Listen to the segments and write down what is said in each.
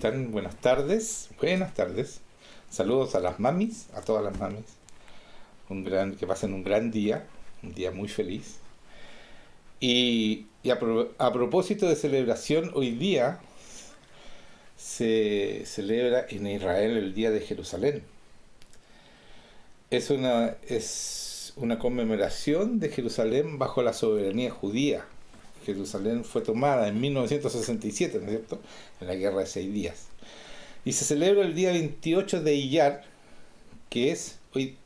están? Buenas tardes. Buenas tardes. Saludos a las mamis, a todas las mamis. Que pasen un gran día, un día muy feliz. A propósito de celebración, hoy día se celebra en Israel el Día de Jerusalén. Es una conmemoración de Jerusalén bajo la soberanía judía. Jerusalén fue tomada en 1967, ¿no es cierto?, en la Guerra de 6 días. Y se celebra el día 28 de Iyar, que es hoy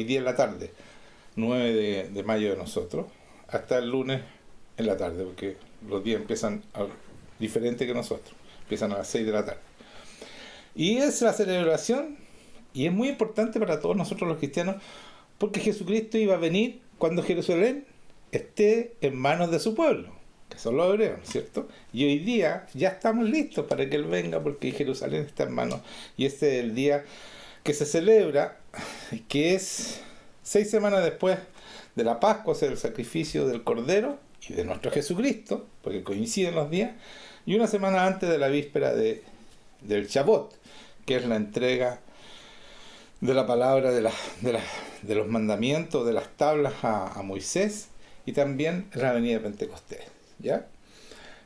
día en la tarde, 9 de mayo de nosotros, hasta el lunes en la tarde, porque los días empiezan diferente que nosotros, empiezan a las 6 de la tarde. Y es la celebración, y es muy importante para todos nosotros los cristianos, porque Jesucristo iba a venir cuando Jerusalén esté en manos de su pueblo, que son los hebreos, ¿cierto? Y hoy día ya estamos listos para que Él venga, porque Jerusalén está en manos, y este es el día que se celebra, que es 6 semanas después de la Pascua, o sea, el sacrificio del Cordero y de nuestro Jesucristo, porque coinciden los días, y una semana antes de la víspera del Shabbat, que es la entrega de la palabra de los mandamientos, de las tablas a Moisés, y también la venida de Pentecostés, ¿ya?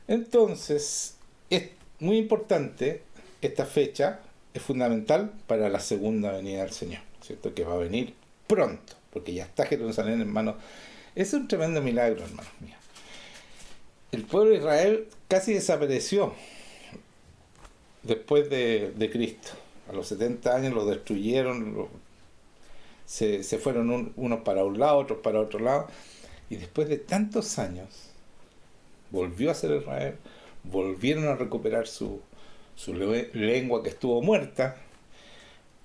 Entonces, es muy importante esta fecha, es fundamental para la segunda venida del Señor, ¿cierto? Que va a venir pronto, porque ya está Jerusalén en manos. Es un tremendo milagro, hermanos míos. El pueblo de Israel casi desapareció después de Cristo. A los 70 años lo destruyeron, se fueron unos para un lado, otros para otro lado, y después de tantos años volvió a ser Israel, volvieron a recuperar su lengua que estuvo muerta.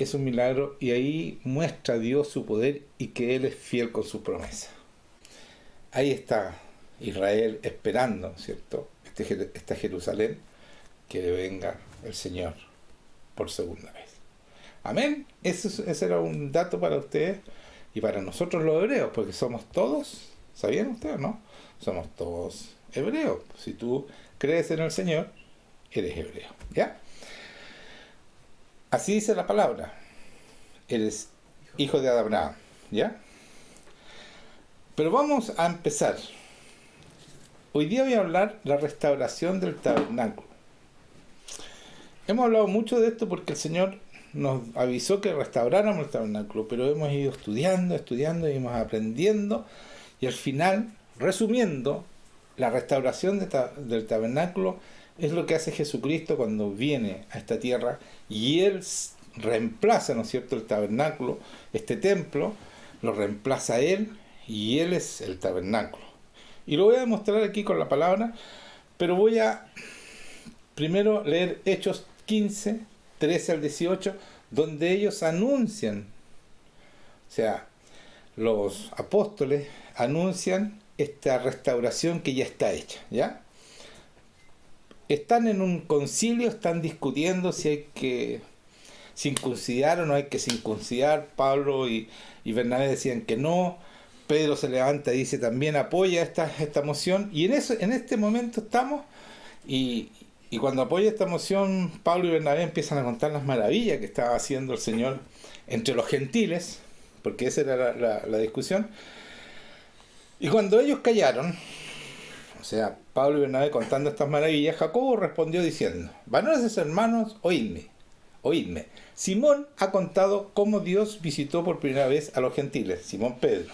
Es un milagro, y ahí muestra Dios su poder y que Él es fiel con su promesa. Ahí está Israel esperando, ¿cierto? Esta Jerusalén, que venga el Señor por segunda vez. Amén. Ese era un dato para ustedes y para nosotros los hebreos, porque somos todos, ¿sabían ustedes, no? Somos todos hebreos. Si tú crees en el Señor, eres hebreo, ¿ya? Así dice la palabra. Eres hijo de Abraham, ¿ya? Pero vamos a empezar. Hoy día voy a hablar de la restauración del tabernáculo. Hemos hablado mucho de esto porque el Señor nos avisó que restauráramos el tabernáculo, pero hemos ido estudiando y hemos aprendiendo, y al final, resumiendo, la restauración del tabernáculo es lo que hace Jesucristo cuando viene a esta tierra, y Él reemplaza, ¿no es cierto?, el tabernáculo, este templo, lo reemplaza Él, y Él es el tabernáculo. Y lo voy a demostrar aquí con la palabra, pero voy a primero leer Hechos 15, 13 al 18, donde ellos anuncian, o sea, los apóstoles anuncian esta restauración que ya está hecha, ¿ya? Están en un concilio, están discutiendo si hay que circuncidar o no hay que circuncidar. Pablo y Bernabé decían que no. Pedro se levanta y dice también apoya esta moción, y en este momento estamos, y cuando apoya esta moción, Pablo y Bernabé empiezan a contar las maravillas que estaba haciendo el Señor entre los gentiles, porque esa era la discusión. Y cuando ellos callaron, o sea, Pablo y Bernabé contando estas maravillas, Jacobo respondió diciendo: varones hermanos, oídme. Simón ha contado cómo Dios visitó por primera vez a los gentiles, Simón Pedro,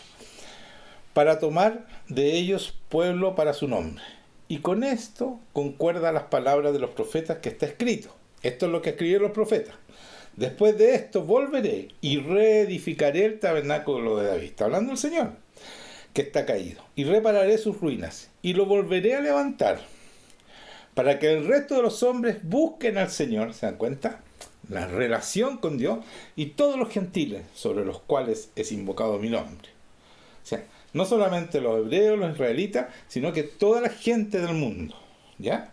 para tomar de ellos pueblo para su nombre. Y con esto concuerda las palabras de los profetas que está escrito. Esto es lo que escribieron los profetas. Después de esto volveré y reedificaré el tabernáculo de David. Está hablando el Señor, que está caído. Y repararé sus ruinas. Y lo volveré a levantar, para que el resto de los hombres busquen al Señor. ¿Se dan cuenta? La relación con Dios, y todos los gentiles sobre los cuales es invocado mi nombre. O sea, no solamente los hebreos, los israelitas, sino que toda la gente del mundo, ¿ya?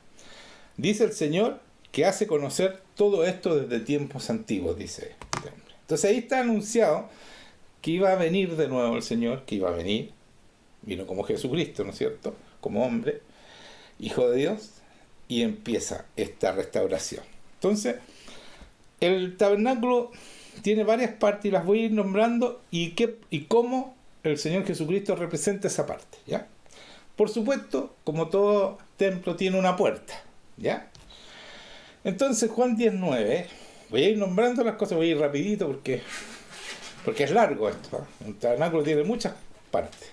Dice el Señor que hace conocer todo esto desde tiempos antiguos, dice este hombre. Entonces ahí está anunciado que iba a venir de nuevo el Señor, que iba a venir, vino como Jesucristo, ¿no es cierto?, como hombre, Hijo de Dios, y empieza esta restauración. Entonces, el tabernáculo tiene varias partes y las voy a ir nombrando y cómo el Señor Jesucristo representa esa parte, ¿ya? Por supuesto, como todo templo tiene una puerta, ¿ya? Entonces, Juan 19, voy a ir nombrando las cosas, voy a ir rapidito porque es largo esto, ¿eh? El tabernáculo tiene muchas partes.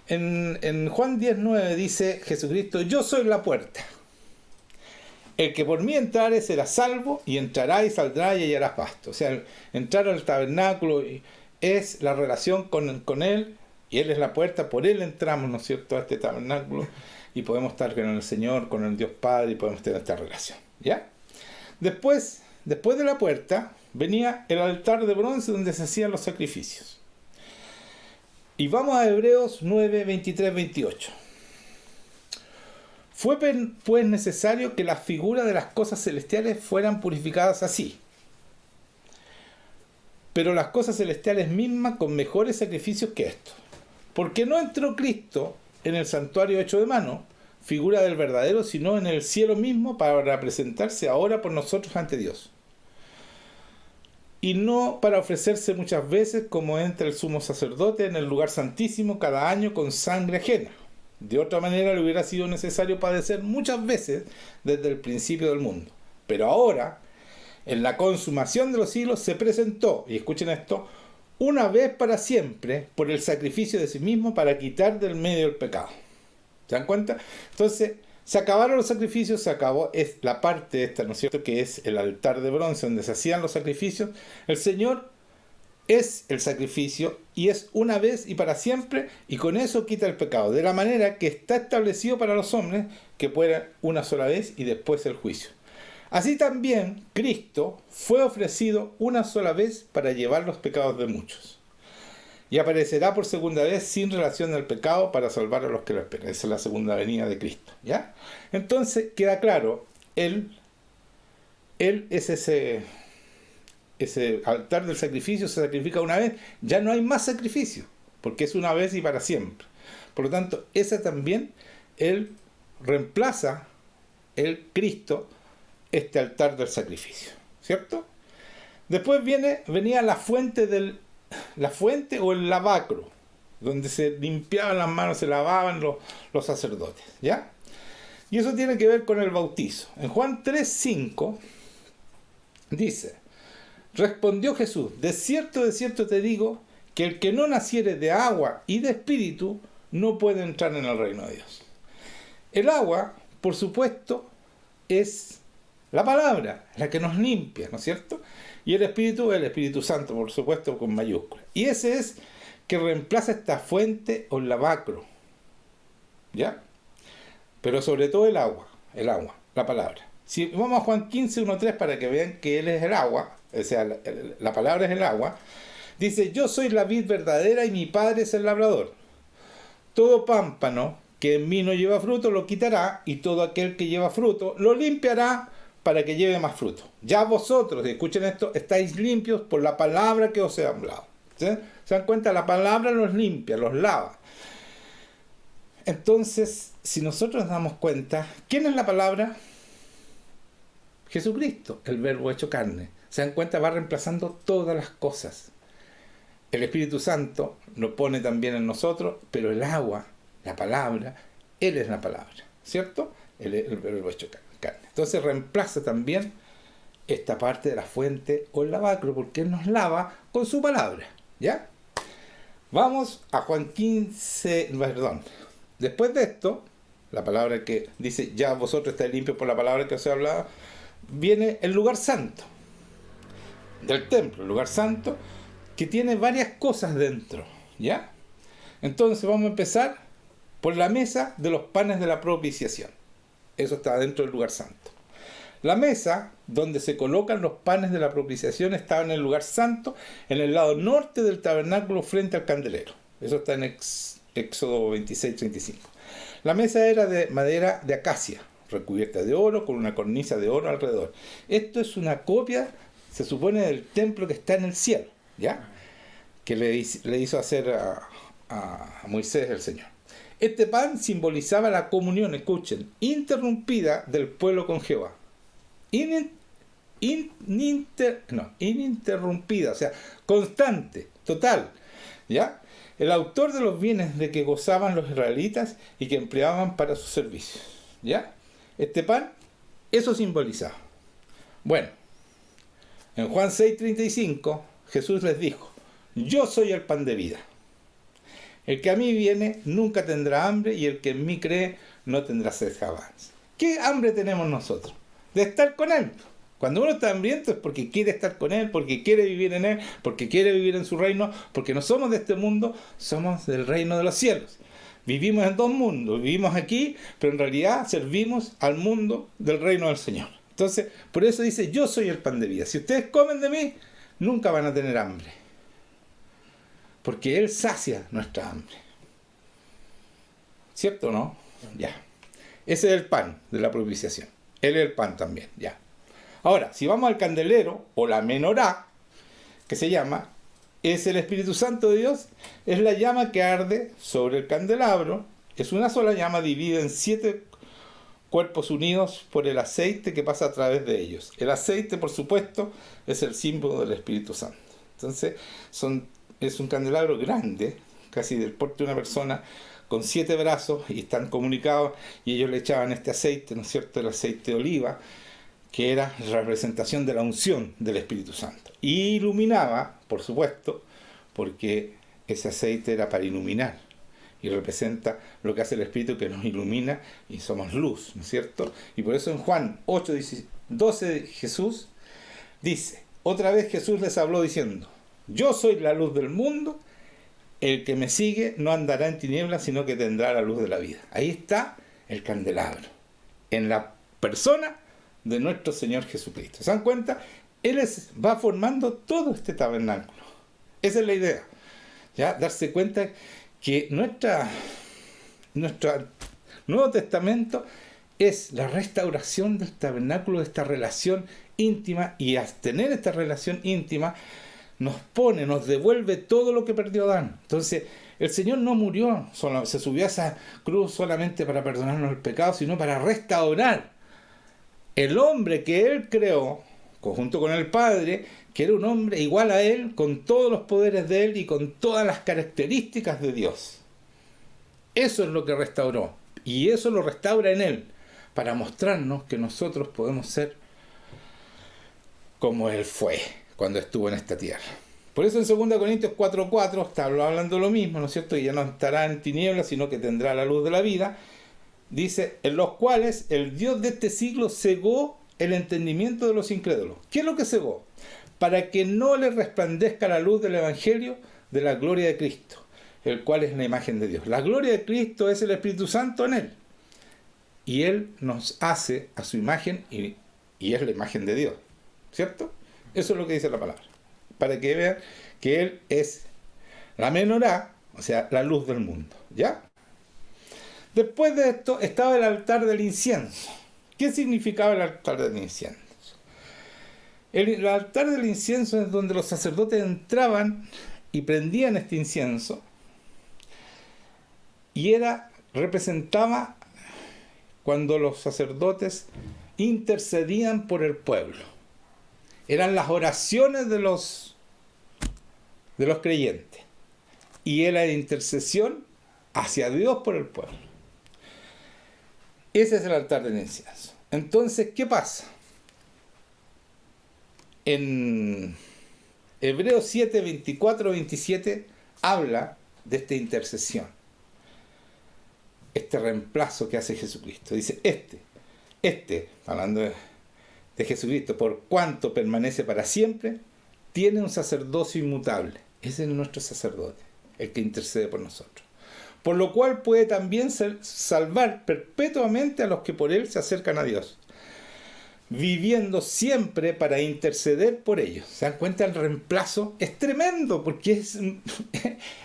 En Juan 19 dice Jesucristo: yo soy la puerta. El que por mí entrare será salvo, y entrará y saldrá y hallará pasto. O sea, entrar al tabernáculo es la relación con Él, y Él es la puerta, por Él entramos, ¿no es cierto?, a este tabernáculo, y podemos estar con el Señor, con el Dios Padre, y podemos tener esta relación, ¿ya? Después de la puerta, venía el altar de bronce donde se hacían los sacrificios. Y vamos a Hebreos 9, 23, 28. Fue pues necesario que las figuras de las cosas celestiales fueran purificadas así, pero las cosas celestiales mismas con mejores sacrificios que estos. Porque no entró Cristo en el santuario hecho de mano, figura del verdadero, sino en el cielo mismo, para presentarse ahora por nosotros ante Dios. Y no para ofrecerse muchas veces, como entra el sumo sacerdote en el lugar santísimo cada año con sangre ajena. De otra manera le hubiera sido necesario padecer muchas veces desde el principio del mundo. Pero ahora, en la consumación de los siglos, se presentó, y escuchen esto, una vez para siempre, por el sacrificio de sí mismo, para quitar del medio el pecado. ¿Se dan cuenta? Entonces, se acabaron los sacrificios, se acabó es la parte esta, ¿no es cierto?, que es el altar de bronce donde se hacían los sacrificios. El Señor es el sacrificio, y es una vez y para siempre, y con eso quita el pecado, de la manera que está establecido para los hombres, que fuera una sola vez y después el juicio. Así también Cristo fue ofrecido una sola vez para llevar los pecados de muchos, y aparecerá por segunda vez sin relación al pecado para salvar a los que lo esperan. Esa es la segunda venida de Cristo, ¿ya? Entonces queda claro, Él es ese altar del sacrificio, se sacrifica una vez, ya no hay más sacrificio, porque es una vez y para siempre. Por lo tanto, esa también, Él reemplaza, el Cristo, este altar del sacrificio, ¿cierto? Después venía la fuente o el lavacro, donde se limpiaban las manos, se lavaban los sacerdotes, ¿ya? Y eso tiene que ver con el bautizo. En Juan 3:5 dice: respondió Jesús: de cierto te digo, que el que no naciere de agua y de espíritu no puede entrar en el reino de Dios. El agua, por supuesto, es la palabra, la que nos limpia, ¿no es cierto? Y el Espíritu Santo, por supuesto, con mayúscula. Y ese es que reemplaza esta fuente o el lavacro, ¿ya? Pero sobre todo el agua, la palabra. Si vamos a Juan 15:1-3 para que vean que Él es el agua, o sea, la palabra es el agua, dice: yo soy la vid verdadera y mi Padre es el labrador. Todo pámpano que en mí no lleva fruto lo quitará, y todo aquel que lleva fruto lo limpiará para que lleve más fruto. Ya vosotros, escuchen esto, estáis limpios por la palabra que os he hablado. ¿Sí? ¿Se dan cuenta? La palabra los limpia, los lava. Entonces, si nosotros nos damos cuenta, ¿quién es la palabra? Jesucristo, el verbo hecho carne. Se dan cuenta, va reemplazando todas las cosas. El Espíritu Santo lo pone también en nosotros, pero el agua, la palabra, Él es la palabra, ¿cierto? El verbo hecho carne. Entonces reemplaza también esta parte de la fuente o el lavacro, porque Él nos lava con su palabra, ¿ya? Vamos a Juan 15, perdón. Después de esto, la palabra que dice: ya vosotros estáis limpios por la palabra que os he hablado, viene el lugar santo del templo, el lugar santo, que tiene varias cosas dentro, ¿ya? Entonces vamos a empezar por la mesa de los panes de la propiciación. Eso está dentro del lugar santo. La mesa donde se colocan los panes de la propiciación estaba en el lugar santo, en el lado norte del tabernáculo, frente al candelero. Eso está en Éxodo 26:35. La mesa era de madera de acacia, recubierta de oro, con una cornisa de oro alrededor. Esto es una copia, se supone, del templo que está en el cielo, ¿ya? Que le hizo hacer a Moisés el Señor. Este pan simbolizaba la comunión, escuchen, interrumpida del pueblo con Jehová. ininterrumpida, o sea, constante, total, ¿ya? El autor de los bienes de que gozaban los israelitas y que empleaban para sus servicios, ¿ya? Este pan, eso simbolizaba. Bueno, en Juan 6:35, Jesús les dijo: yo soy el pan de vida. El que a mí viene nunca tendrá hambre, y el que en mí cree no tendrá sed jamás. ¿Qué hambre tenemos nosotros? De estar con Él. Cuando uno está hambriento es porque quiere estar con Él, porque quiere vivir en Él, porque quiere vivir en su reino, porque no somos de este mundo, somos del reino de los cielos. Vivimos en dos mundos, vivimos aquí, pero en realidad servimos al mundo del reino del Señor. Entonces, por eso dice: yo soy el pan de vida. Si ustedes comen de mí, nunca van a tener hambre. Porque Él sacia nuestra hambre. ¿Cierto o no? Ya. Ese es el pan de la propiciación. Él es el pan también, ya. Ahora, si vamos al candelero, o la menorá, que se llama, es el Espíritu Santo de Dios, es la llama que arde sobre el candelabro. Es una sola llama dividida en 7 cuerpos unidos por el aceite que pasa a través de ellos. El aceite, por supuesto, es el símbolo del Espíritu Santo. Entonces, es un candelabro grande, casi del porte de una persona, con 7 brazos, y están comunicados, y ellos le echaban este aceite, ¿no es cierto?, el aceite de oliva, que era la representación de la unción del Espíritu Santo. Y iluminaba, por supuesto, porque ese aceite era para iluminar, y representa lo que hace el Espíritu, que nos ilumina, y somos luz, ¿no es cierto? Y por eso en Juan 8:12 Jesús dice: otra vez Jesús les habló diciendo: yo soy la luz del mundo, el que me sigue no andará en tinieblas, sino que tendrá la luz de la vida. Ahí está el candelabro, en la persona de nuestro Señor Jesucristo. ¿Se dan cuenta? Él va formando todo este tabernáculo. Esa es la idea. ¿Ya? Darse cuenta que nuestro Nuevo Testamento es la restauración del tabernáculo, de esta relación íntima, y al tener esta relación íntima nos devuelve todo lo que perdió Adán. Entonces, el Señor no murió, se subió a esa cruz solamente para perdonarnos el pecado, sino para restaurar el hombre que Él creó, conjunto con el Padre, que era un hombre igual a Él, con todos los poderes de Él y con todas las características de Dios. Eso es lo que restauró, y eso lo restaura en Él, para mostrarnos que nosotros podemos ser como Él fue cuando estuvo en esta tierra. Por eso en 2 Corintios 4:4 está hablando lo mismo, ¿no es cierto? Y ya no estará en tinieblas, sino que tendrá la luz de la vida. Dice: en los cuales el Dios de este siglo cegó el entendimiento de los incrédulos. ¿Qué es lo que cegó? Para que no les resplandezca la luz del Evangelio de la gloria de Cristo, el cual es la imagen de Dios. La gloria de Cristo es el Espíritu Santo en Él. Y Él nos hace a su imagen, y es la imagen de Dios. ¿Cierto? Eso es lo que dice la palabra. Para que vean que Él es la menorá, o sea, la luz del mundo. ¿Ya? Después de esto estaba el altar del incienso. ¿Qué significaba el altar del incienso? El altar del incienso es donde los sacerdotes entraban y prendían este incienso, y representaba cuando los sacerdotes intercedían por el pueblo. Eran las oraciones de los creyentes, y era la intercesión hacia Dios por el pueblo. Ese es el altar del incienso. Entonces, ¿qué pasa? En Hebreos 7, 24, 27 habla de esta intercesión, este reemplazo que hace Jesucristo. Dice: hablando de Jesucristo, por cuanto permanece para siempre, tiene un sacerdocio inmutable. Ese es nuestro sacerdote, el que intercede por nosotros. Por lo cual puede también salvar perpetuamente a los que por Él se acercan a Dios, viviendo siempre para interceder por ellos. ¿Se dan cuenta? El reemplazo es tremendo, porque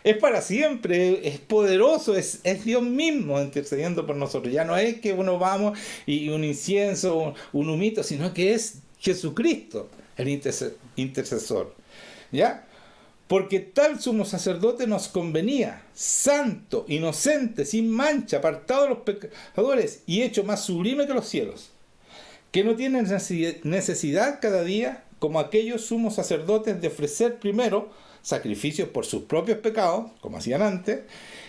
es para siempre, es poderoso, es Dios mismo intercediendo por nosotros. Ya no es que uno vamos y un incienso, un humito, sino que es Jesucristo el intercesor. ¿Ya? Porque tal sumo sacerdote nos convenía, santo, inocente, sin mancha, apartado de los pecadores y hecho más sublime que los cielos, que no tienen necesidad cada día, como aquellos sumos sacerdotes, de ofrecer primero sacrificios por sus propios pecados, como hacían antes,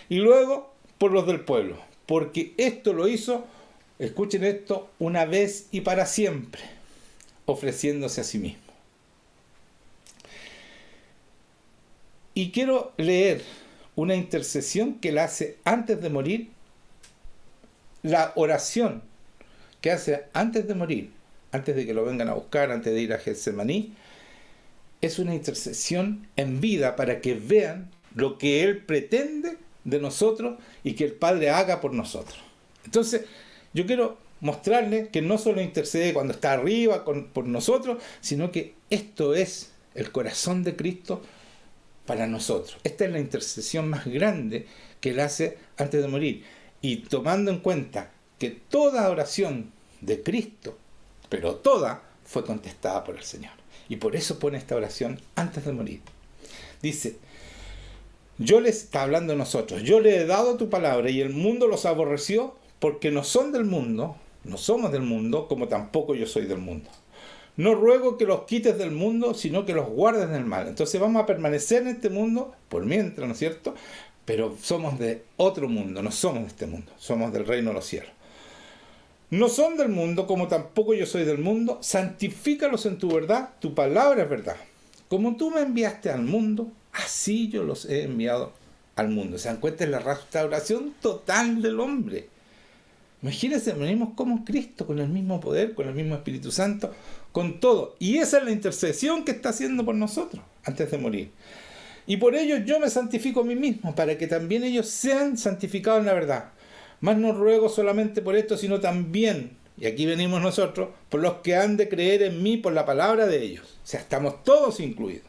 y luego por los del pueblo, porque esto lo hizo, escuchen esto, una vez y para siempre, ofreciéndose a sí mismo. Y quiero leer una intercesión que él hace antes de morir, la oración que hace antes de morir, antes de que lo vengan a buscar, antes de ir a Getsemaní, es una intercesión en vida para que vean lo que él pretende de nosotros y que el Padre haga por nosotros. Entonces, yo quiero mostrarles que no solo intercede cuando está arriba por nosotros, sino que esto es el corazón de Cristo para nosotros. Esta es la intercesión más grande que él hace antes de morir. Y tomando en cuenta que toda oración de Cristo, pero toda, fue contestada por el Señor. Y por eso pone esta oración antes de morir. Dice, está hablando de nosotros, yo le he dado tu palabra y el mundo los aborreció porque no son del mundo, no somos del mundo, como tampoco yo soy del mundo. No ruego que los quites del mundo, sino que los guardes del mal. Entonces vamos a permanecer en este mundo, por mientras, ¿no es cierto? Pero somos de otro mundo, no somos de este mundo, somos del reino de los cielos. No son del mundo, como tampoco yo soy del mundo. Santifícalos en tu verdad, tu palabra es verdad. Como tú me enviaste al mundo, así yo los he enviado al mundo. ¿Se dan cuenta? Es la restauración total del hombre. Imagínense, venimos como Cristo, con el mismo poder, con el mismo Espíritu Santo, con todo. Y esa es la intercesión que está haciendo por nosotros antes de morir. Y por ello yo me santifico a mí mismo, para que también ellos sean santificados en la verdad. Mas no ruego solamente por esto, sino también, y aquí venimos nosotros, por los que han de creer en mí por la palabra de ellos. O sea, estamos todos incluidos,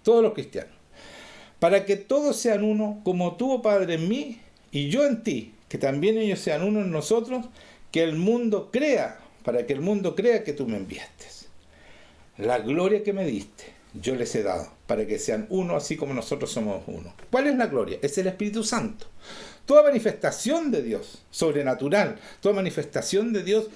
todos los cristianos. Para que todos sean uno, como tú, oh Padre, en mí y yo en ti, que también ellos sean uno en nosotros, que el mundo crea, para que el mundo crea que tú me enviaste. La gloria que me diste, yo les he dado, para que sean uno, así como nosotros somos uno. ¿Cuál es la gloria? Es el Espíritu Santo. Toda manifestación de Dios, sobrenatural, toda manifestación de Dios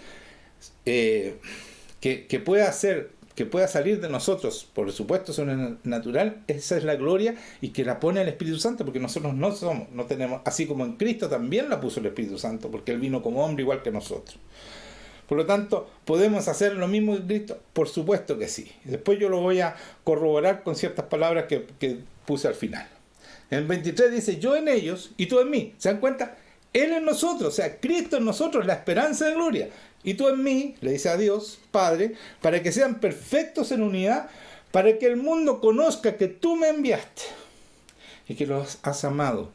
que pueda salir de nosotros, por supuesto sobrenatural, esa es la gloria y que la pone el Espíritu Santo, porque nosotros no tenemos, así como en Cristo también la puso el Espíritu Santo, porque Él vino como hombre igual que nosotros. Por lo tanto, ¿podemos hacer lo mismo que Cristo? Por supuesto que sí. Después yo lo voy a corroborar con ciertas palabras que puse al final. En el 23 dice, yo en ellos y tú en mí. ¿Se dan cuenta? Él en nosotros, o sea, Cristo en nosotros, la esperanza de gloria. Y tú en mí, le dice a Dios, Padre, para que sean perfectos en unidad, para que el mundo conozca que tú me enviaste y que los has amado,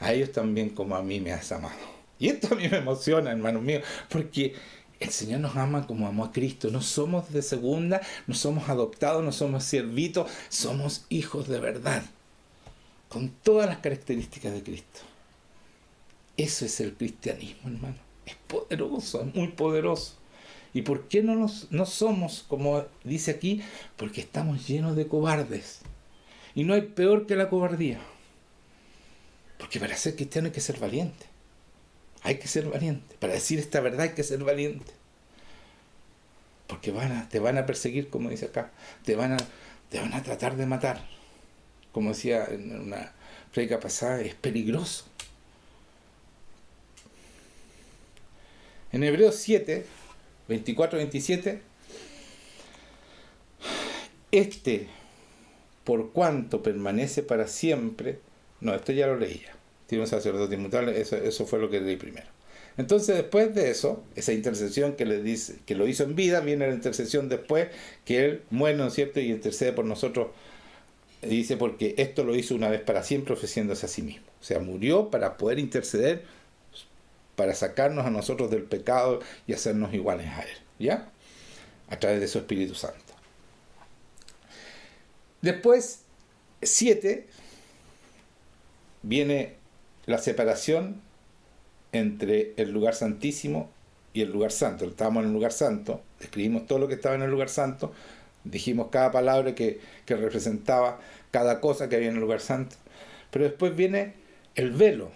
a ellos también como a mí me has amado. Y esto a mí me emociona, hermanos míos, porque el Señor nos ama como amó a Cristo. No somos de segunda, no somos adoptados, no somos siervitos, somos hijos de verdad, con todas las características de Cristo. Eso es el cristianismo, hermano. Es poderoso, es muy poderoso. ¿Y por qué no somos, como dice aquí? Porque estamos llenos de cobardes. Y no hay peor que la cobardía. Porque para ser cristiano hay que ser valiente. Hay que ser valiente. Para decir esta verdad hay que ser valiente. Porque te van a perseguir, como dice acá. Te van a tratar de matar. Como decía en una prédica pasada, es peligroso. En Hebreos 7, 24-27, por cuanto permanece para siempre, esto ya lo leía, tiene un sacerdote inmutable, eso fue lo que leí primero. Entonces después de eso, esa intercesión que le dice, que lo hizo en vida, viene la intercesión después, que Él muere, ¿no es cierto?, y intercede por nosotros, dice, porque esto lo hizo una vez para siempre, ofreciéndose a sí mismo. O sea, murió para poder interceder, para sacarnos a nosotros del pecado y hacernos iguales a Él, ¿ya? A través de su Espíritu Santo. Después, 7, viene la separación entre el lugar santísimo y el lugar santo. Estábamos en el lugar santo, describimos todo lo que estaba en el lugar santo, dijimos cada palabra que representaba cada cosa que había en el lugar santo. Pero después viene el velo,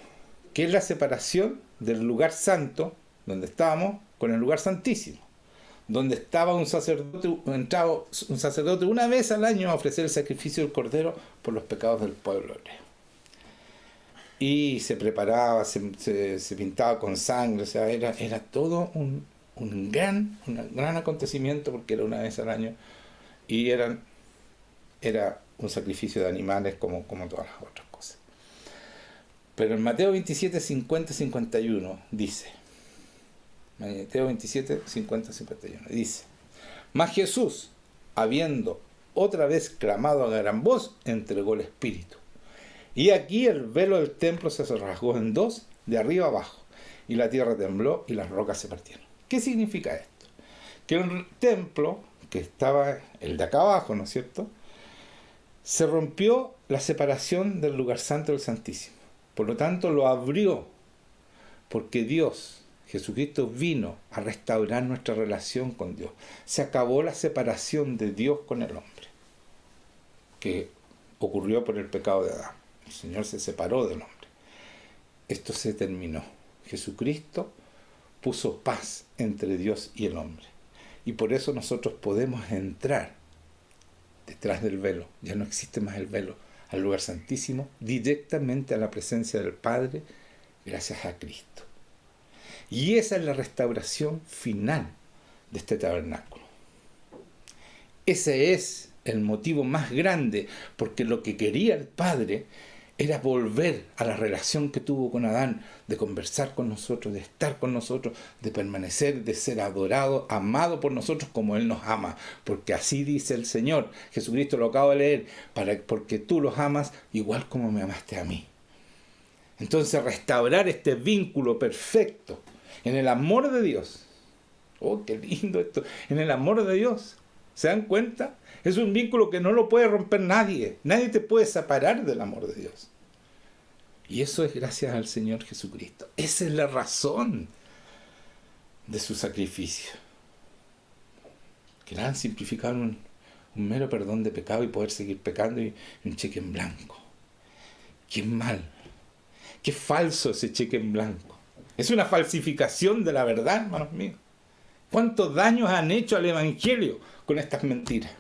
que es la separación del lugar santo, donde estábamos, con el lugar santísimo, donde estaba entraba un sacerdote una vez al año a ofrecer el sacrificio del cordero por los pecados del pueblo hebreo. Y se preparaba, se pintaba con sangre, o sea, era todo un gran acontecimiento, porque era una vez al año, y era un sacrificio de animales como todas las otras cosas. Pero en Mateo 27, 50, 51 dice, Mateo 27, 50, 51 dice: mas Jesús, habiendo otra vez clamado a gran voz, entregó el Espíritu. Y aquí el velo del templo se rasgó en dos, de arriba abajo, y la tierra tembló y las rocas se partieron. ¿Qué significa esto? Que el templo, que estaba el de acá abajo, ¿no es cierto?, se rompió la separación del lugar santo del Santísimo. Por lo tanto, lo abrió, porque Dios, Jesucristo, vino a restaurar nuestra relación con Dios. Se acabó la separación de Dios con el hombre, que ocurrió por el pecado de Adán. El Señor se separó del hombre. Esto se terminó. Jesucristo puso paz entre Dios y el hombre. Y por eso nosotros podemos entrar detrás del velo. Ya no existe más el velo. Al lugar santísimo, directamente a la presencia del Padre, gracias a Cristo. Y esa es la restauración final de este tabernáculo. Ese es el motivo más grande, porque lo que quería el Padre era volver a la relación que tuvo con Adán, de conversar con nosotros, de estar con nosotros, de permanecer, de ser adorado, amado por nosotros como Él nos ama. Porque así dice el Señor. Jesucristo lo acabo de leer, porque tú los amas igual como me amaste a mí. Entonces, restaurar este vínculo perfecto en el amor de Dios. ¡Oh, qué lindo esto! En el amor de Dios. ¿Se dan cuenta? Es un vínculo que no lo puede romper nadie. Nadie te puede separar del amor de Dios. Y eso es gracias al Señor Jesucristo. Esa es la razón de su sacrificio. Que le han simplificado un mero perdón de pecado y poder seguir pecando, y un cheque en blanco. ¡Qué mal! ¡Qué falso ese cheque en blanco! Es una falsificación de la verdad, hermanos míos. ¿Cuántos daños han hecho al Evangelio con estas mentiras?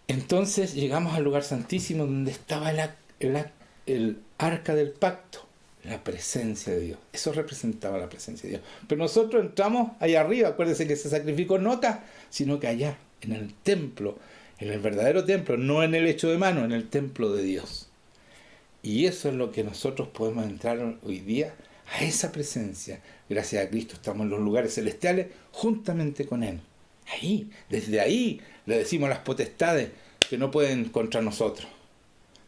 Entonces llegamos al lugar santísimo, donde estaba el arca del pacto, la presencia de Dios. Eso representaba la presencia de Dios. Pero nosotros entramos allá arriba. Acuérdense que se sacrificó no acá, sino que allá, en el templo, en el verdadero templo, no en el hecho de mano, en el templo de Dios. Y eso es lo que nosotros podemos entrar hoy día, a esa presencia. Gracias a Cristo estamos en los lugares celestiales juntamente con Él. Ahí, desde ahí le decimos las potestades que no pueden contra nosotros.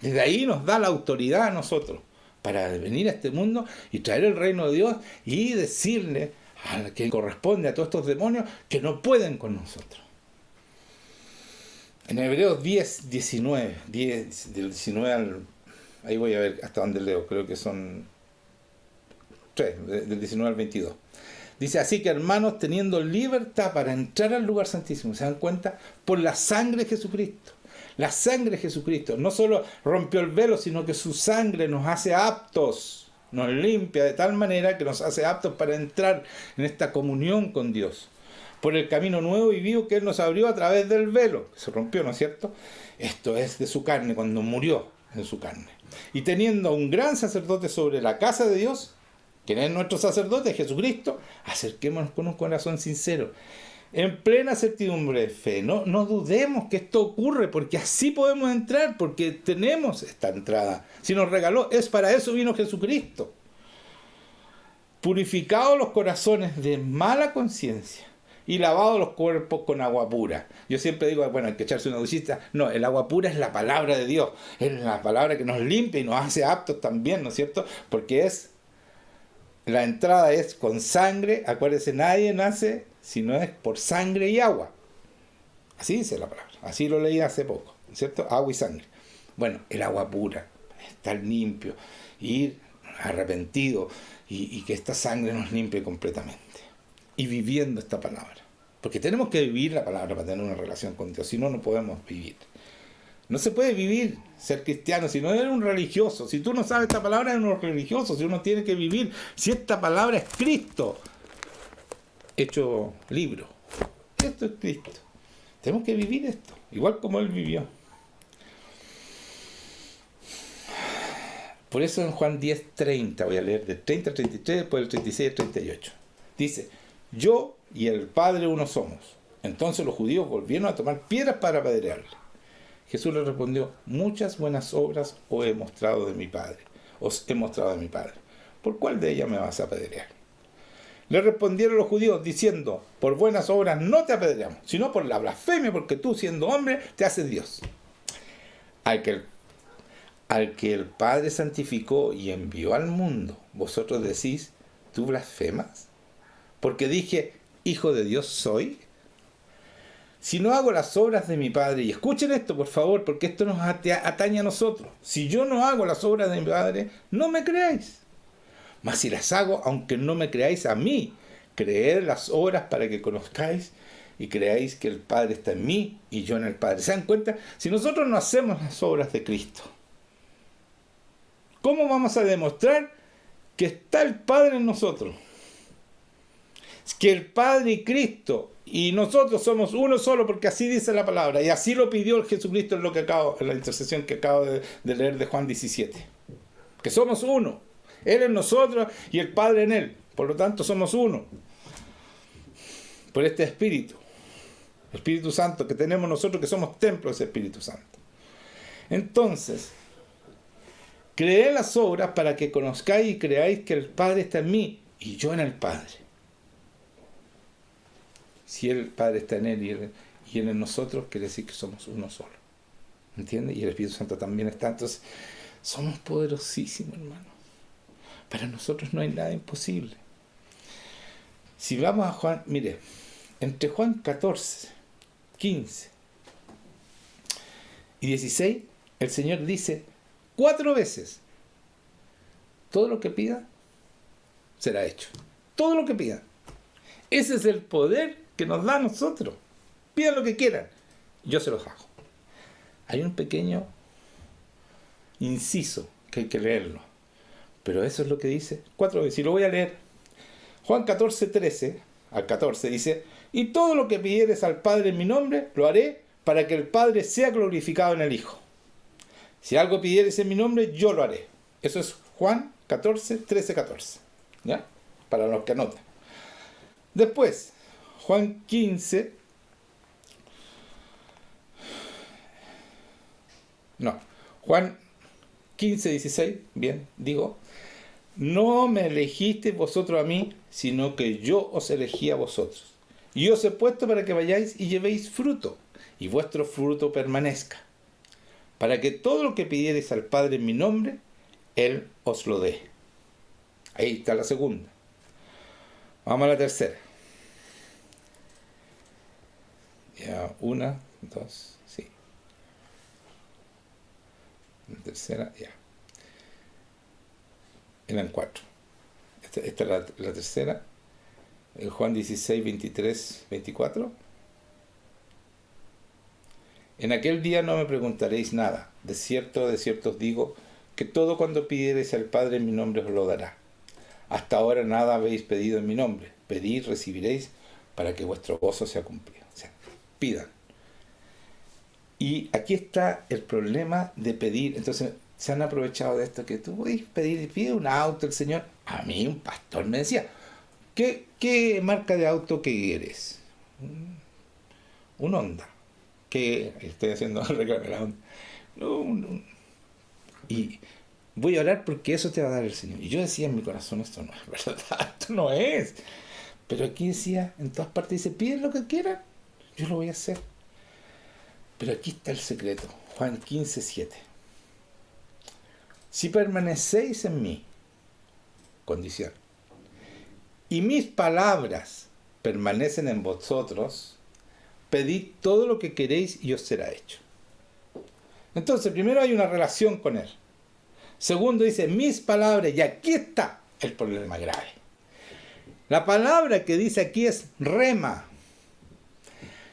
Desde ahí nos da la autoridad a nosotros para venir a este mundo y traer el reino de Dios y decirle a quien corresponde a todos estos demonios que no pueden con nosotros. En Hebreos 10, 19, del 19 al... Ahí voy a ver hasta dónde leo, creo que son 3, del 19 al 22. Dice: así que, hermanos, teniendo libertad para entrar al lugar santísimo, ¿se dan cuenta? Por la sangre de Jesucristo. La sangre de Jesucristo no solo rompió el velo, sino que su sangre nos hace aptos, nos limpia de tal manera que nos hace aptos para entrar en esta comunión con Dios. Por el camino nuevo y vivo que Él nos abrió a través del velo, que se rompió, ¿no es cierto? Esto es de su carne, cuando murió en su carne. Y teniendo un gran sacerdote sobre la casa de Dios, quien es nuestro sacerdote, Jesucristo, acerquémonos con un corazón sincero, en plena certidumbre de fe. No dudemos que esto ocurre, porque así podemos entrar, porque tenemos esta entrada. Si nos regaló, es para eso vino Jesucristo. Purificados los corazones de mala conciencia y lavados los cuerpos con agua pura. Yo siempre digo, bueno, hay que echarse una duchita. No, el agua pura es la palabra de Dios. Es la palabra que nos limpia y nos hace aptos también, ¿no es cierto? Porque la entrada es con sangre. Acuérdense, nadie nace si no es por sangre y agua. Así dice la palabra. Así lo leí hace poco, ¿no es cierto? Agua y sangre. Bueno, el agua pura, estar limpio, ir arrepentido y que esta sangre nos limpie completamente. Y viviendo esta palabra. Porque tenemos que vivir la palabra para tener una relación con Dios. Si no, no podemos vivir. No se puede vivir ser cristiano si no eres un religioso. Si tú no sabes esta palabra, eres un religioso. Si uno tiene que vivir, si esta palabra es Cristo, hecho libro. Esto es Cristo. Tenemos que vivir esto, igual como Él vivió. Por eso en Juan 10:30, voy a leer del 30 al 33, después del 36 al 38. Dice, yo y el Padre uno somos. Entonces los judíos volvieron a tomar piedras para apedrearle. Jesús le respondió, muchas buenas obras os he mostrado de mi Padre. ¿Por cuál de ellas me vas a apedrear? Le respondieron los judíos diciendo, por buenas obras no te apedreamos, sino por la blasfemia, porque tú siendo hombre te haces Dios. Al que el Padre santificó y envió al mundo, vosotros decís, ¿tú blasfemas? Porque dije, Hijo de Dios soy. Si no hago las obras de mi Padre, y escuchen esto por favor, porque esto nos atañe a nosotros. Si yo no hago las obras de mi Padre, no me creáis. Mas si las hago, aunque no me creáis a mí, creed las obras para que conozcáis y creáis que el Padre está en mí y yo en el Padre. ¿Se dan cuenta? Si nosotros no hacemos las obras de Cristo, ¿cómo vamos a demostrar que está el Padre en nosotros? Que el Padre y Cristo y nosotros somos uno solo, porque así dice la palabra, y así lo pidió el Jesucristo en la intercesión que acabo de leer de Juan 17. Que somos uno. Él en nosotros y el Padre en Él. Por lo tanto, somos uno. Por este Espíritu. Espíritu Santo que tenemos nosotros, que somos templo de ese Espíritu Santo. Entonces, creed las obras para que conozcáis y creáis que el Padre está en mí y yo en el Padre. Si el Padre está en Él y Él en nosotros, quiere decir que somos uno solo. ¿Entiendes? Y el Espíritu Santo también está. Entonces, somos poderosísimos, hermano. Para nosotros no hay nada imposible. Si vamos a Juan, mire, entre Juan 14, 15 y 16, el Señor dice 4 veces, todo lo que pida será hecho. Todo lo que pida. Ese es el poder que nos da a nosotros. Pidan lo que quieran, yo se los hago. Hay un pequeño inciso que hay que leerlo. Pero eso es lo que dice 4 veces. Y lo voy a leer. Juan 14, 13 al 14 dice, y todo lo que pidieres al Padre en mi nombre, lo haré para que el Padre sea glorificado en el Hijo. Si algo pidieres en mi nombre, yo lo haré. Eso es Juan 14, 13, 14. ¿Ya? Para los que anotan. Después, Juan 15. Juan 15, 16. Bien, digo. No me elegisteis vosotros a mí, sino que yo os elegí a vosotros. Y os he puesto para que vayáis y llevéis fruto, y vuestro fruto permanezca, para que todo lo que pidierais al Padre en mi nombre, Él os lo dé. Ahí está la segunda. Vamos a la tercera. Ya, 1, 2, sí. La tercera, ya. Eran 4. Esta es la tercera. El Juan 16, 23, 24. En aquel día no me preguntaréis nada. De cierto os digo, que todo cuando pidiereis al Padre en mi nombre os lo dará. Hasta ahora nada habéis pedido en mi nombre. Pedid, recibiréis, para que vuestro gozo sea cumplido. O sea, pidan. Y aquí está el problema de pedir. Entonces, se han aprovechado de esto, que tú puedes pedir y pide un auto el Señor. A mí un pastor me decía, ¿qué marca de auto quieres? Un Honda. Que estoy haciendo reclamo la Honda. Y voy a orar porque eso te va a dar el Señor. Y yo decía en mi corazón, esto no es verdad, esto no es. Pero aquí decía, en todas partes dice, piden lo que quieran, yo lo voy a hacer. Pero aquí está el secreto. Juan 15, 7. Si permanecéis en mí, condición, y mis palabras permanecen en vosotros, pedid todo lo que queréis y os será hecho. Entonces, primero hay una relación con Él. Segundo, dice, mis palabras, y aquí está el problema grave. La palabra que dice aquí es rema.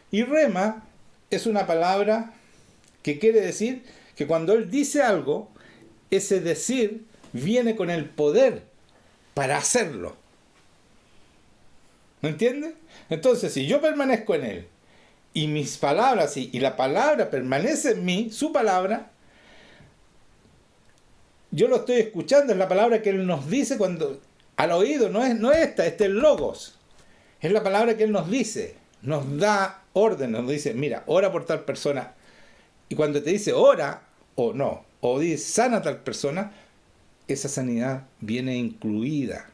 Y rema es una palabra que quiere decir que cuando Él dice algo, ese decir viene con el poder para hacerlo. ¿Me entiendes? Entonces, si yo permanezco en Él, y mis palabras, y la palabra permanece en mí, su palabra, yo lo estoy escuchando, es la palabra que Él nos dice cuando al oído, no es esta, este es el logos. Es la palabra que Él nos dice, nos da orden, nos dice, mira, ora por tal persona. Y cuando te dice ora, o no, o dice sana a tal persona, esa sanidad viene incluida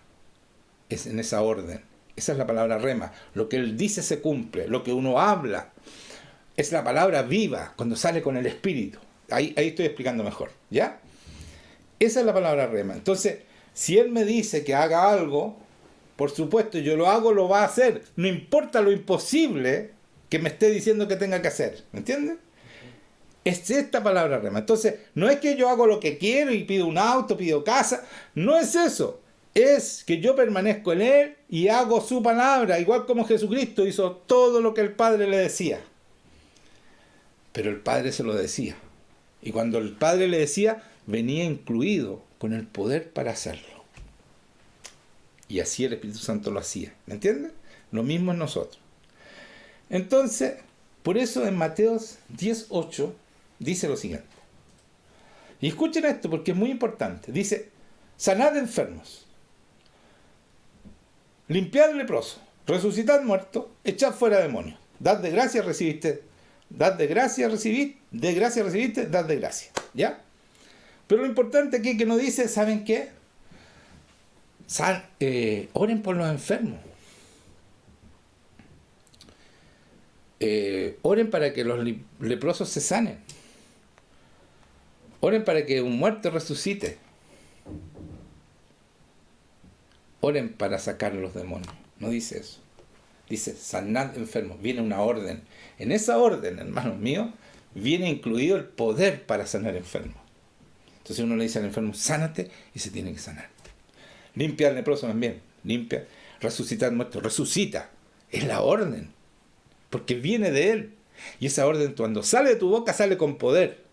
en esa orden. Esa es la palabra rema. Lo que Él dice se cumple, lo que uno habla es la palabra viva cuando sale con el Espíritu. Ahí estoy explicando mejor, ¿ya? Esa es la palabra rema. Entonces, si Él me dice que haga algo, por supuesto, yo lo hago, lo va a hacer. No importa lo imposible que me esté diciendo que tenga que hacer. ¿Me entiendes? Es esta palabra rema. Entonces, no es que yo hago lo que quiero y pido un auto, pido casa. No es eso. Es que yo permanezco en Él y hago su palabra, igual como Jesucristo hizo todo lo que el Padre le decía. Pero el Padre se lo decía. Y cuando el Padre le decía, venía incluido con el poder para hacerlo. Y así el Espíritu Santo lo hacía. ¿Me entiendes? Lo mismo en nosotros. Entonces, por eso en Mateo 10:8 dice lo siguiente. Y escuchen esto porque es muy importante. Dice, sanad enfermos, limpiad leprosos, resucitad muertos, echad fuera demonios. Dad de gracia recibiste, dad de gracia recibiste, de gracia recibiste, dad de gracia. ¿Ya? Pero lo importante aquí es que nos dice, ¿saben qué? Oren por los enfermos. Oren para que los leprosos se sanen. Oren para que un muerto resucite. Oren para sacar los demonios. No dice eso. Dice, sanad enfermos. Viene una orden. En esa orden, hermanos míos, viene incluido el poder para sanar enfermos. Entonces uno le dice al enfermo, sánate, y se tiene que sanar. Limpia al leproso también. Limpia. Resucitar muertos. Resucita. Es la orden. Porque viene de Él. Y esa orden, cuando sale de tu boca, sale con poder.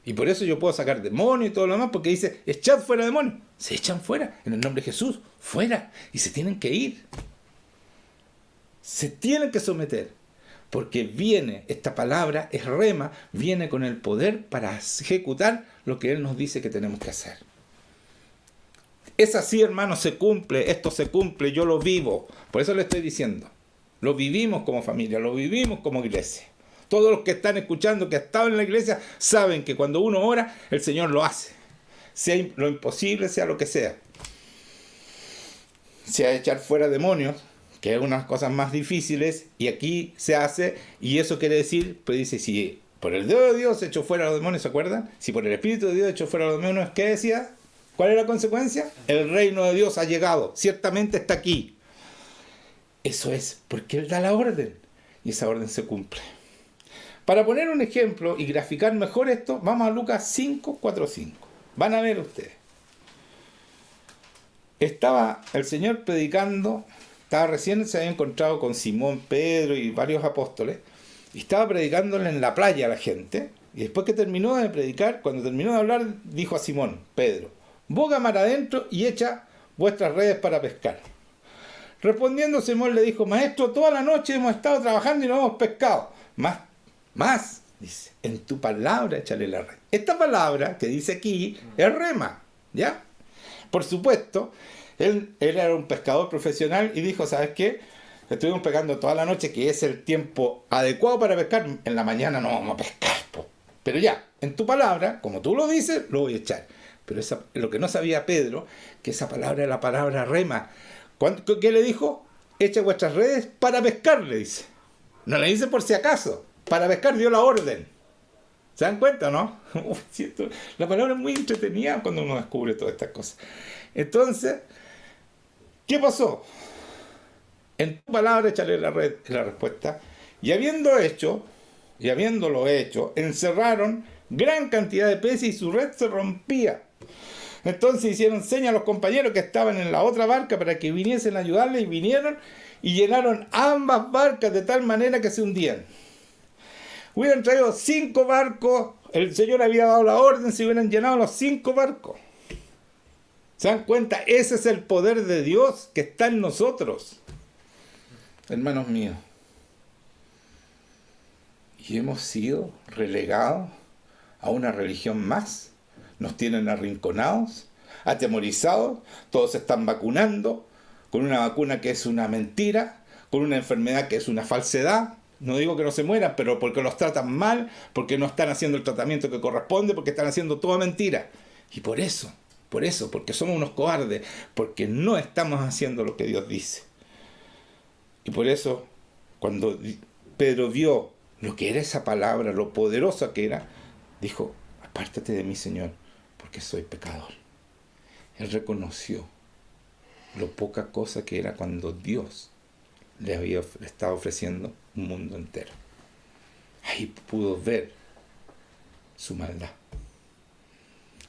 Y por eso yo puedo sacar demonios y todo lo demás, porque dice, echad fuera demonios. Se echan fuera, en el nombre de Jesús, fuera. Y se tienen que ir. Se tienen que someter. Porque viene, esta palabra es rema, viene con el poder para ejecutar lo que Él nos dice que tenemos que hacer. Es así, hermano, se cumple, esto se cumple, yo lo vivo. Por eso le estoy diciendo. Lo vivimos como familia, lo vivimos como iglesia. Todos los que están escuchando, que estaban en la iglesia, saben que cuando uno ora, el Señor lo hace. Sea lo imposible, sea lo que sea. Sea echar fuera demonios, que es unas cosas más difíciles, y aquí se hace, y eso quiere decir, pues dice, si por el dedo de Dios echó fuera los demonios, ¿se acuerdan? Si por el Espíritu de Dios echó fuera los demonios, ¿qué decía? ¿Cuál es la consecuencia? El reino de Dios ha llegado, ciertamente está aquí. Eso es, porque Él da la orden, y esa orden se cumple. Para poner un ejemplo y graficar mejor esto, vamos a Lucas 5, 4, 5. Van a ver ustedes. Estaba el Señor predicando, se había encontrado con Simón, Pedro y varios apóstoles, y estaba predicándole en la playa a la gente, y después que terminó de predicar, cuando terminó de hablar, dijo a Simón, Pedro, boga mar adentro y echa vuestras redes para pescar. Respondiendo Simón le dijo, maestro, toda la noche hemos estado trabajando y no hemos pescado. Más, dice, en tu palabra échale la red. Esta palabra que dice aquí es rema, ¿ya? Por supuesto, él era un pescador profesional y dijo, ¿sabes qué? Estuvimos pescando toda la noche, que es el tiempo adecuado para pescar. En la mañana no vamos a pescar, po. Pero ya, en tu palabra, como tú lo dices, lo voy a echar. Pero lo que no sabía Pedro, que esa palabra es la palabra rema. ¿Qué le dijo? Echa vuestras redes para pescar, le dice. No le dice por si acaso. Para pescar dio la orden. ¿Se dan cuenta, no? La palabra es muy entretenida cuando uno descubre todas estas cosas. Entonces, ¿qué pasó? En tu palabra échale la red, es la respuesta. Y habiéndolo hecho, encerraron gran cantidad de peces y su red se rompía. Entonces hicieron señas a los compañeros que estaban en la otra barca para que viniesen a ayudarle, y vinieron y llenaron ambas barcas de tal manera que se hundían. Hubieran traído 5 barcos, el Señor había dado la orden, se hubieran llenado los 5 barcos. ¿Se dan cuenta? Ese es el poder de Dios que está en nosotros. Hermanos míos. Y hemos sido relegados a una religión más. Nos tienen arrinconados, atemorizados, todos se están vacunando, con una vacuna que es una mentira, con una enfermedad que es una falsedad. No digo que no se mueran, pero porque los tratan mal, porque no están haciendo el tratamiento que corresponde, porque están haciendo toda mentira. Y por eso, porque somos unos cobardes, porque no estamos haciendo lo que Dios dice. Y por eso, cuando Pedro vio lo que era esa palabra, lo poderosa que era, dijo, apártate de mí, Señor, porque soy pecador. Él reconoció lo poca cosa que era cuando Dios le había estado ofreciendo un mundo entero. Ahí pudo ver su maldad.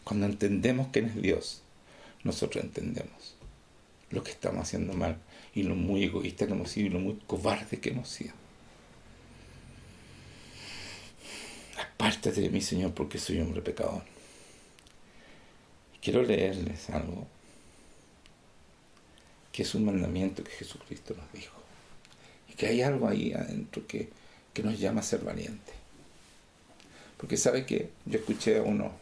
Cuando entendemos quién es Dios, nosotros entendemos lo que estamos haciendo mal y lo muy egoísta que hemos sido y lo muy cobarde que hemos sido. Apártate de mí, Señor, porque soy hombre pecador. Quiero leerles algo que es un mandamiento que Jesucristo nos dijo. Y que hay algo ahí adentro que nos llama a ser valientes. Porque sabe que yo escuché a unos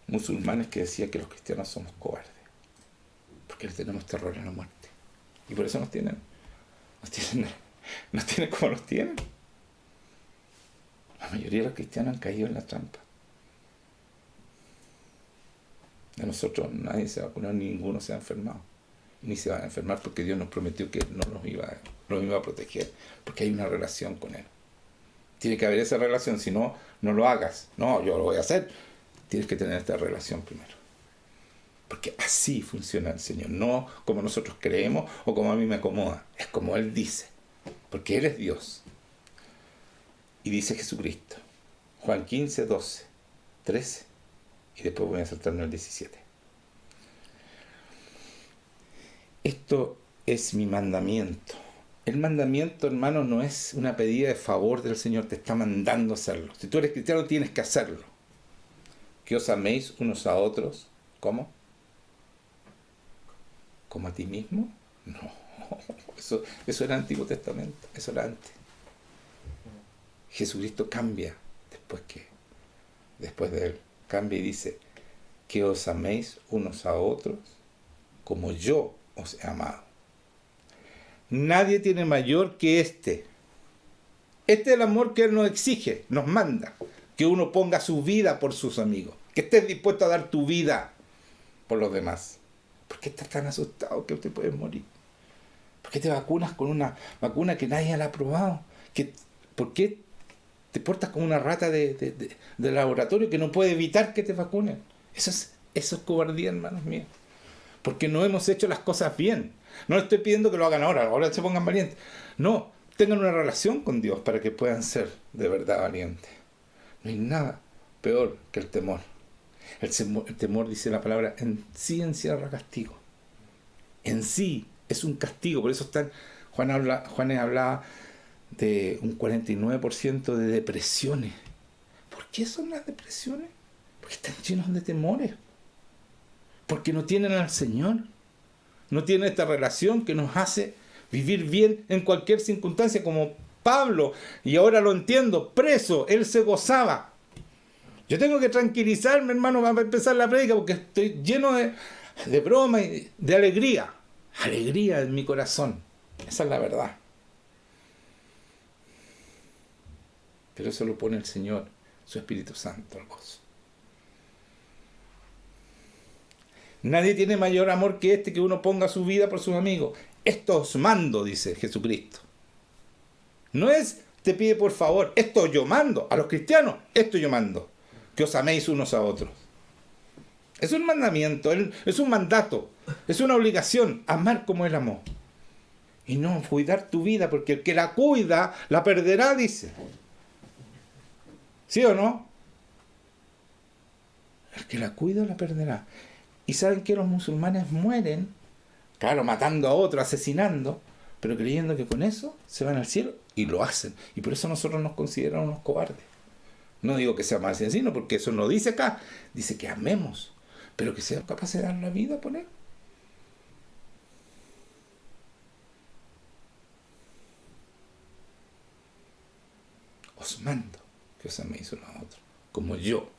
musulmanes que decían que los cristianos somos cobardes. Porque les tenemos terror a la muerte. Y por eso nos tienen como nos tienen. La mayoría de los cristianos han caído en la trampa. De nosotros nadie se ha vacunado, ninguno se ha enfermado. Ni se va a enfermar porque Dios nos prometió que no nos iba a proteger. Porque hay una relación con Él. Tiene que haber esa relación, si no, no lo hagas. No, yo lo voy a hacer. Tienes que tener esta relación primero. Porque así funciona el Señor. No como nosotros creemos o como a mí me acomoda. Es como Él dice. Porque Él es Dios. Y dice Jesucristo. Juan 15, 12, 13. Y después voy a saltarme al 17. Esto es mi mandamiento. El mandamiento, hermano, no es una pedida de favor del Señor. Te está mandando a hacerlo. Si tú eres cristiano, tienes que hacerlo. Que os améis unos a otros. ¿Cómo? ¿Como a ti mismo? No. Eso era el Antiguo Testamento. Eso era antes. Jesucristo cambia después de Él. Cambia y dice, que os améis unos a otros como yo os he amado. Nadie tiene mayor que este. Este es el amor que Él nos exige, nos manda. Que uno ponga su vida por sus amigos. Que estés dispuesto a dar tu vida por los demás. ¿Por qué estás tan asustado que usted puede morir? ¿Por qué te vacunas con una vacuna que nadie la ha probado? ¿Por qué te portas como una rata de laboratorio que no puede evitar que te vacunen? Eso es cobardía, hermanos míos. Porque no hemos hecho las cosas bien. No estoy pidiendo que lo hagan ahora se pongan valientes. No, tengan una relación con Dios para que puedan ser de verdad valientes. No hay nada peor que el temor. El temor, dice la palabra, en sí encierra castigo. En sí es un castigo. Por eso Juan hablaba de un 49% de depresiones. ¿Por qué son las depresiones? Porque están llenos de temores. Porque no tienen al Señor. No tienen esta relación que nos hace vivir bien en cualquier circunstancia, como Pablo, y ahora lo entiendo, preso, él se gozaba. Yo tengo que tranquilizarme, hermano, para empezar la prédica, porque estoy lleno de broma y de alegría. Alegría en mi corazón. Esa es la verdad. Pero eso lo pone el Señor, su Espíritu Santo, al gozo. Nadie tiene mayor amor que este, que uno ponga su vida por sus amigos. Esto os mando, dice Jesucristo. No es, te pide por favor, esto yo mando. A los cristianos, esto yo mando. Que os améis unos a otros. Es un mandamiento, es un mandato, es una obligación, amar como Él amó. Y no cuidar tu vida, porque el que la cuida, la perderá, dice. ¿Sí o no? El que la cuida, la perderá. Y saben que los musulmanes mueren, claro, matando a otro, asesinando, pero creyendo que con eso se van al cielo. y lo hacen. Y por eso nosotros nos consideramos unos cobardes. No digo que sea más sencillo, porque eso no dice acá. Dice que amemos, pero que seamos capaces de dar la vida por él. Os mando que os améis unos a otros, como yo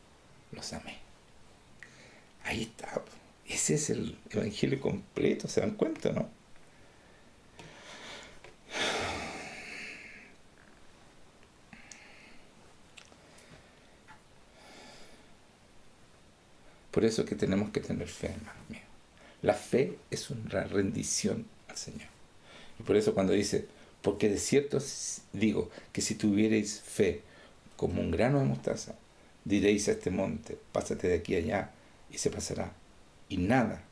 los amé. Ahí está. Ese es el evangelio completo, ¿se dan cuenta, no? Por eso es que tenemos que tener fe, hermanos míos. La fe es una rendición al Señor. Y por eso cuando dice, porque de cierto digo que si tuvierais fe como un grano de mostaza, diréis a este monte, pásate de aquí a allá, y se pasará. Y nada,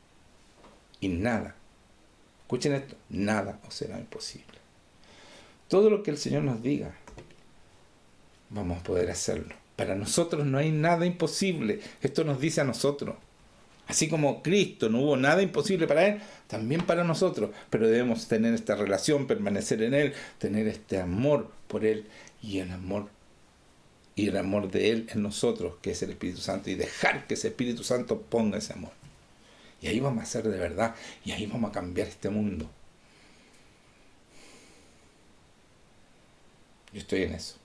escuchen esto, nada os será imposible. Todo lo que el Señor nos diga, vamos a poder hacerlo. Para nosotros no hay nada imposible. Esto nos dice a nosotros. Así como Cristo no hubo nada imposible para Él, también para nosotros. Pero debemos tener esta relación, permanecer en Él, tener este amor por Él y el amor de Él en nosotros, que es el Espíritu Santo, y dejar que ese Espíritu Santo ponga ese amor. Y ahí vamos a ser de verdad, y ahí vamos a cambiar este mundo. Yo estoy en eso.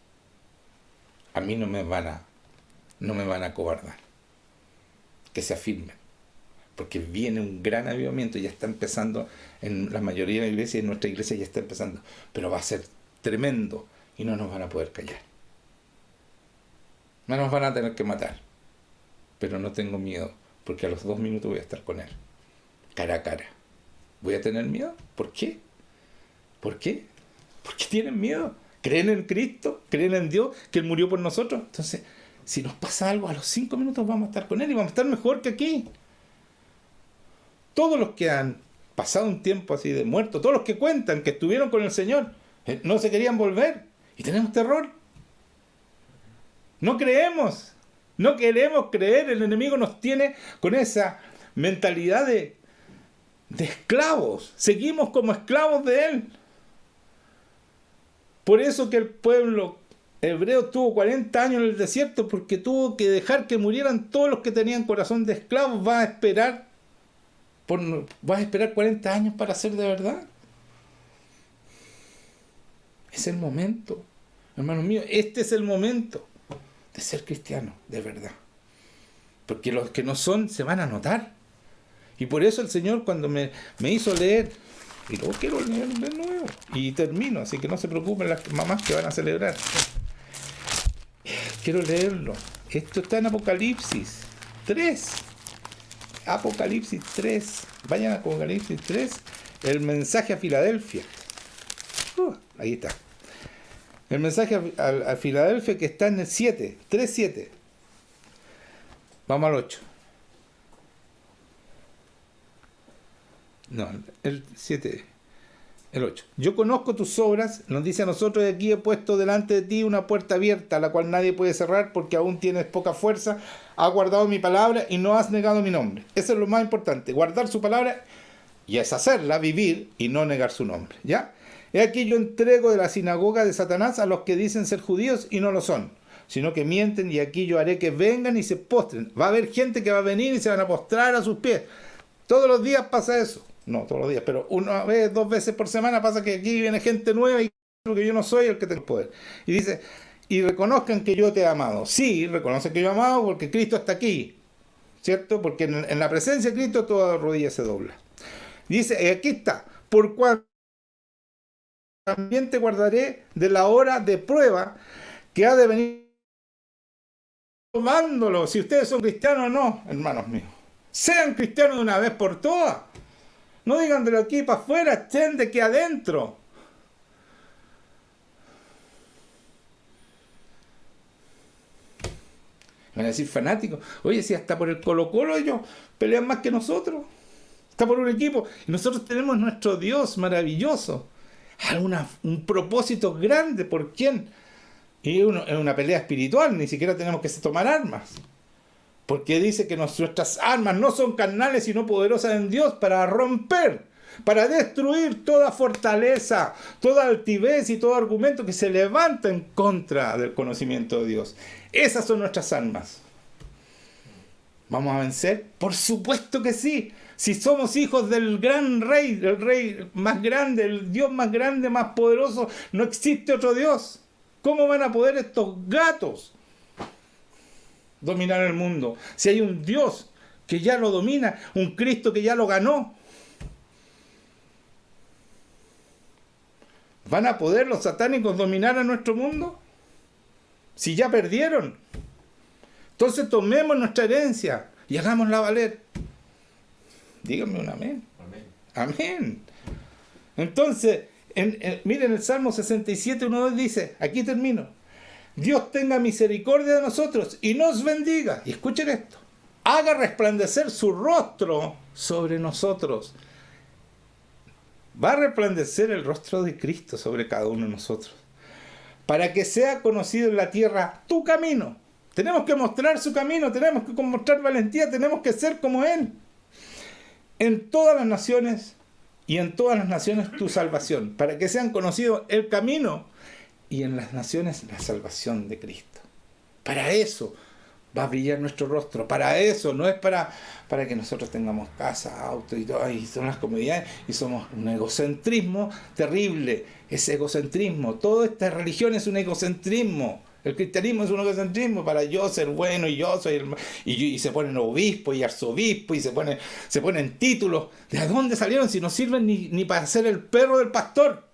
A mí no me van a cobardar. Que se afirmen. Porque viene un gran avivamiento, ya está empezando en la mayoría de las iglesias, y en nuestra iglesia ya está empezando. Pero va a ser tremendo y no nos van a poder callar. No nos van a tener que matar. Pero no tengo miedo, porque a los 2 minutos voy a estar con Él. Cara a cara. ¿Voy a tener miedo? ¿Por qué? ¿Por qué? ¿Por qué tienen miedo? ¿Creen en Cristo? ¿Creen en Dios? ¿Que Él murió por nosotros? Entonces, si nos pasa algo, a los 5 minutos vamos a estar con Él y vamos a estar mejor que aquí. Todos los que han pasado un tiempo así de muerto, todos los que cuentan que estuvieron con el Señor, no se querían volver. Y tenemos terror. No creemos. No queremos creer. El enemigo nos tiene con esa mentalidad de esclavos. Seguimos como esclavos de Él. Por eso que el pueblo hebreo tuvo 40 años en el desierto, porque tuvo que dejar que murieran todos los que tenían corazón de esclavos. ¿Vas a esperar 40 años para ser de verdad? Es el momento, hermanos míos, este es el momento de ser cristiano, de verdad. Porque los que no son se van a notar. Y por eso el Señor, cuando me hizo leer, y luego quiero leer de nuevo, y termino, así que no se preocupen las mamás que van a celebrar. Quiero leerlo. Esto está en Apocalipsis 3. Apocalipsis 3. Vayan a Apocalipsis 3. El mensaje a Filadelfia. Ahí está. El mensaje a Filadelfia, que está en el 7. 3:7. Vamos al 8. No, el 7. El 8. Yo conozco tus obras, nos dice a nosotros, de aquí he puesto delante de ti una puerta abierta, la cual nadie puede cerrar, porque aún tienes poca fuerza, has guardado mi palabra y no has negado mi nombre. Eso es lo más importante, guardar su palabra, y es hacerla, vivir y no negar su nombre. ¿Ya? He aquí yo entrego de la sinagoga de Satanás a los que dicen ser judíos y no lo son, sino que mienten, y aquí yo haré que vengan y se postren. Va a haber gente que va a venir y se van a postrar a sus pies. Todos los días pasa eso. No todos los días, pero 1 vez, 2 veces por semana pasa que aquí viene gente nueva y que yo no soy el que tengo poder. Y dice, y reconozcan que yo te he amado. Sí, reconocen que yo he amado porque Cristo está aquí, ¿cierto? Porque en la presencia de Cristo toda rodilla se dobla. Dice, aquí está, por cuanto también te guardaré de la hora de prueba que ha de venir tomándolo. Si ustedes son cristianos o no, hermanos míos, sean cristianos de una vez por todas. No digan de aquí para afuera, estén de aquí adentro. Van a decir fanáticos. Oye, si hasta por el Colo-Colo ellos pelean más que nosotros. Está por un equipo. Y nosotros tenemos nuestro Dios maravilloso. Un propósito grande. ¿Por quién? Y es una pelea espiritual. Ni siquiera tenemos que tomar armas. Porque dice que nuestras armas no son carnales sino poderosas en Dios para romper. para destruir toda fortaleza, toda altivez y todo argumento que se levanta en contra del conocimiento de Dios. Esas son nuestras armas. ¿Vamos a vencer? Por supuesto que sí. Si somos hijos del gran rey, el rey más grande, el Dios más grande, más poderoso, no existe otro Dios. ¿Cómo van a poder estos gatos dominar el mundo? Si hay un Dios que ya lo domina, un Cristo que ya lo ganó. ¿Van a poder los satánicos dominar a nuestro mundo? Si ya perdieron. Entonces tomemos nuestra herencia y hagámosla valer. Díganme un amén. Amén. Amén. Entonces, miren el Salmo 67, 1-2 dice, aquí termino. Dios tenga misericordia de nosotros y nos bendiga. Y escuchen esto. Haga resplandecer su rostro sobre nosotros. Va a resplandecer el rostro de Cristo sobre cada uno de nosotros. Para que sea conocido en la tierra tu camino. Tenemos que mostrar su camino, tenemos que mostrar valentía, tenemos que ser como Él. En todas las naciones y en todas las naciones tu salvación, para que sean conocidos el camino y en las naciones la salvación de Cristo. Para eso va a brillar nuestro rostro, para eso, no es para que nosotros tengamos casa, auto y todo, y son las comodidades, y somos un egocentrismo terrible, ese egocentrismo, toda esta religión es un egocentrismo. El cristianismo es un egocentrismo para yo ser bueno y yo soy el... Y se ponen obispo y arzobispo y se ponen títulos. ¿De dónde salieron si no sirven ni para ser el perro del pastor?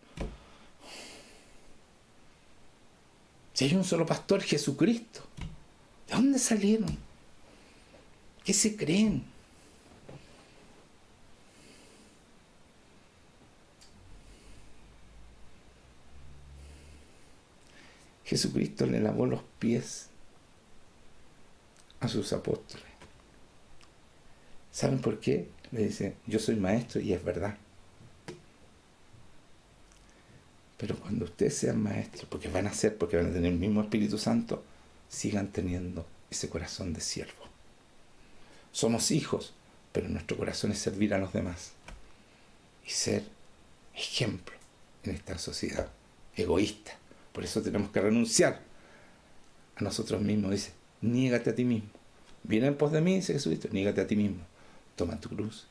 Si hay un solo pastor, Jesucristo. ¿De dónde salieron? ¿Qué se creen? Jesucristo le lavó los pies a sus apóstoles. ¿Saben por qué? Le dice, yo soy maestro y es verdad. Pero cuando ustedes sean maestros, porque van a tener el mismo Espíritu Santo, sigan teniendo ese corazón de siervo. Somos hijos, pero nuestro corazón es servir a los demás y ser ejemplo en esta sociedad egoísta. Por eso tenemos que renunciar a nosotros mismos. Dice, niégate a ti mismo. Viene en pos de mí, dice Jesucristo, niégate a ti mismo. Toma tu cruz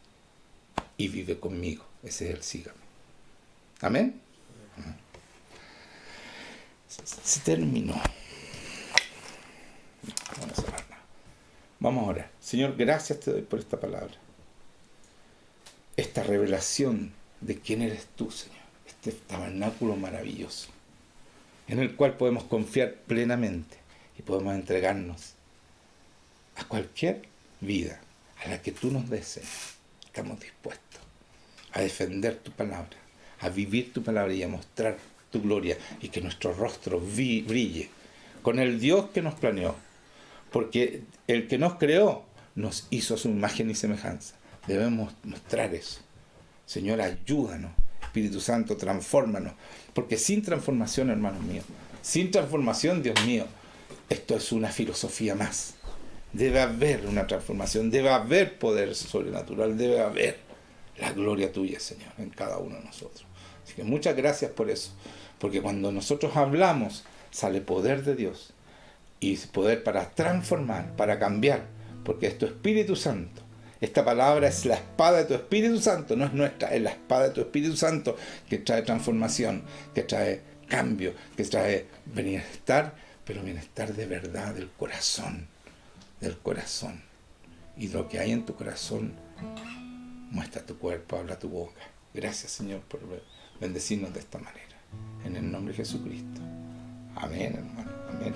y vive conmigo. Ese es el sígame. Amén. Se terminó. Vamos a orar. Vamos a orar. Señor, gracias te doy por esta palabra. Esta revelación de quién eres tú, Señor. Este tabernáculo maravilloso, en el cual podemos confiar plenamente y podemos entregarnos a cualquier vida a la que tú nos des, Señor. Estamos dispuestos a defender tu palabra, a vivir tu palabra y a mostrar tu gloria y que nuestro rostro brille con el Dios que nos planeó, porque el que nos creó nos hizo a su imagen y semejanza. Debemos mostrar eso. Señor, ayúdanos. Espíritu Santo, transfórmanos, porque sin transformación, hermanos míos, sin transformación, Dios mío, esto es una filosofía más. Debe haber una transformación, debe haber poder sobrenatural, debe haber la gloria tuya, Señor, en cada uno de nosotros. Así que muchas gracias por eso, porque cuando nosotros hablamos, sale poder de Dios, y poder para transformar, para cambiar, porque es tu Espíritu Santo. Esta palabra es la espada de tu Espíritu Santo, no es nuestra, es la espada de tu Espíritu Santo que trae transformación, que trae cambio, que trae bienestar, pero bienestar de verdad, del corazón. Y lo que hay en tu corazón, muestra tu cuerpo, habla tu boca. Gracias, Señor, por bendecirnos de esta manera. En el nombre de Jesucristo. Amén, hermano. Amén.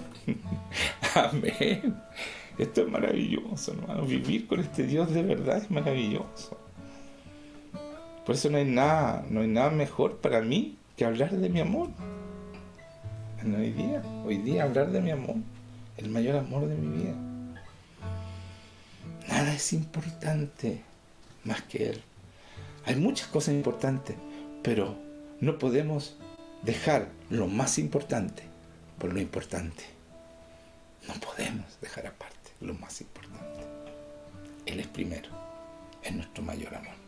Amén. Esto es maravilloso, hermano. Vivir con este Dios de verdad es maravilloso. Por eso no hay nada mejor para mí que hablar de mi amor. Hoy día hablar de mi amor, el mayor amor de mi vida. Nada es importante más que Él. Hay muchas cosas importantes, pero no podemos dejar lo más importante por lo importante. No podemos dejar aparte lo más importante. Él es primero, es nuestro mayor amor.